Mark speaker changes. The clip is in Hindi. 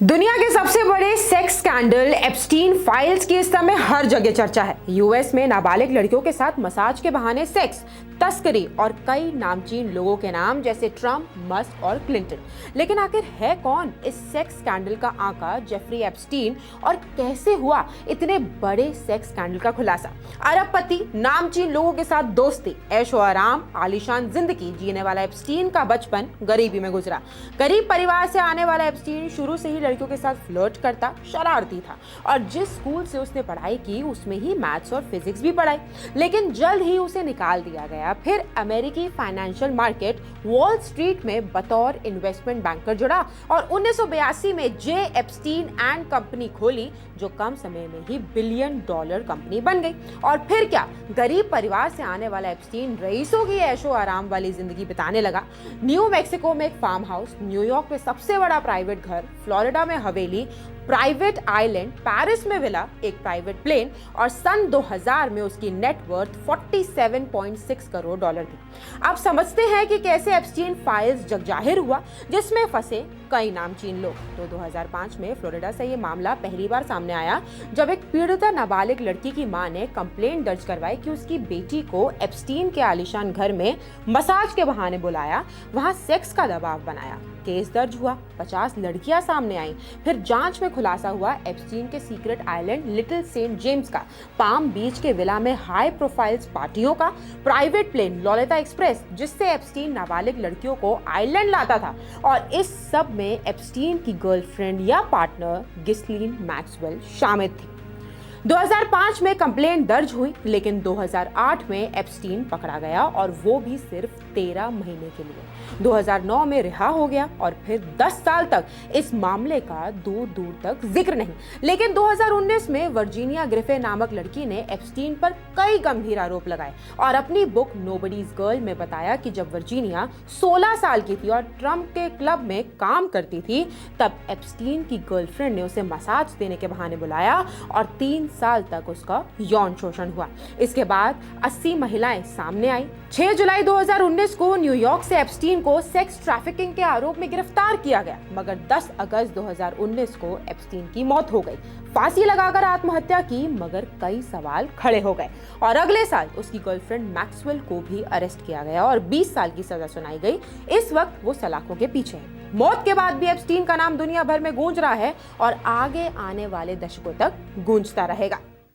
Speaker 1: दुनिया के सबसे बड़े सेक्स स्कैंडल एप्स्टीन फाइल्स की इस समय हर जगह चर्चा है। यूएस में नाबालिग लड़कियों के साथ मसाज के बहाने सेक्स, तस्करी और कई नामचीन लोगों के नाम जैसे ट्रम्प, मस्क और क्लिंटन। लेकिन आखिर है कौन इस सेक्स स्कैंडल का आका जेफरी एप्स्टीन और कैसे हुआ इतने बड़े सेक्स स्कैंडल का खुलासा? अरबपति, नामचीन लोगों के साथ दोस्ती, ऐशो आराम, आलीशान जिंदगी जीने वाला एप्स्टीन का बचपन गरीबी में गुजरा। गरीब परिवार से आने वाला एप्स्टीन शुरू से ही लड़कियों के साथ फ्लर्ट करता, शरारती था और जिस स्कूल से उसने पढ़ाई की उसमें ही मैथ्स और फिजिक्स भी पढ़ाई। लेकिन जल्द ही उसे निकाल दिया गया। फिर अमेरिकी फाइनेंशियल मार्केट वॉल स्ट्रीट में बतौर इन्वेस्टमेंट बैंकर जुड़ा और 1982 में जे एप्स्टीन एंड कंपनी खोली, जो कम समय में ही $1 बिलियन कंपनी बन गई। और फिर क्या, गरीब परिवार से आने वाला एप्स्टीन रईसों की ऐशो आराम वाली जिंदगी बिताने लगा। न्यू मैक्सिको में एक फार्म हाउस, न्यूयॉर्क में सबसे बड़ा प्राइवेट घर, फ्लोरिडा में हवेली, प्राइवेट आइलैंड, पेरिस में विला, एक प्राइवेट प्लेन और सन 2000 में उसकी नेटवर्थ $47.6 करोड़ थी। आप समझते हैं कि कैसे एप्स्टीन फाइल्स जगजाहिर हुआ, जिसमें फंसे कई नामचीन लोग। तो 2005 में फ्लोरिडा से ये मामला पहली बार सामने आया जब एक पीड़िता नाबालिग लड़की की मां ने कंप्लेंट दर्ज करवाई कि उसकी बेटी को एप्स्टीन के आलीशान घर में मसाज के बहाने बुलाया, वहां सेक्स का दबाव बनाया। केस दर्ज हुआ, 50 लड़कियां सामने आईं। फिर जांच में खुलासा हुआ एप्स्टीन के secret island Little Saint James का, पाम बीच के विला में हाई प्रोफाइल्स पार्टियों का, प्राइवेट प्लेन लोलिता एक्सप्रेस जिससे एप्स्टीन नाबालिग लड़कियों को आइलैंड लाता था, और इस सब में एप्स्टीन की गर्लफ्रेंड या पार्टनर गिस्लीन मैक्सवेल शामिल थी। 2005 में कंप्लेंट दर्ज हुई, लेकिन 2008 में एप्स्टीन पकड़ा गया और वो भी सिर्फ 13 महीने के लिए। 2009 में रिहा हो गया और फिर 10 साल तक इस मामले का दूर दूर तक जिक्र नहीं। लेकिन 2019 में वर्जीनिया ग्रिफे नामक लड़की ने एप्स्टीन पर कई गंभीर आरोप लगाए और अपनी बुक नोबडीज गर्ल में बताया कि जब वर्जीनिया 16 साल की थी और ट्रम्प के क्लब में काम करती थी, तब एप्स्टीन की गर्लफ्रेंड ने उसे मसाज देने के बहाने बुलाया और 3 साल तक उसका यौन शोषण हुआ। इसके बाद 80 महिलाएं सामने आई। 6 जुलाई 2019 को न्यूयॉर्क से एप्स्टीन को सेक्स ट्रैफिकिंग के आरोप में गिरफ्तार किया गया, मगर 10 अगस्त 2019 को एप्स्टीन की मौत हो गई। फांसी लगाकर आत्महत्या की, मगर कई सवाल खड़े हो गए और अगले साल उसकी गर्लफ्रेंड मैक्सवेल को भी अरेस्ट किया गया और 20 साल की सजा सुनाई गई। इस वक्त वो सलाखों के पीछे है। मौत के बाद भी एप्स्टीन का नाम दुनिया भर में गूंज रहा है और आगे आने वाले दशकों तक गूंजता रहेगा।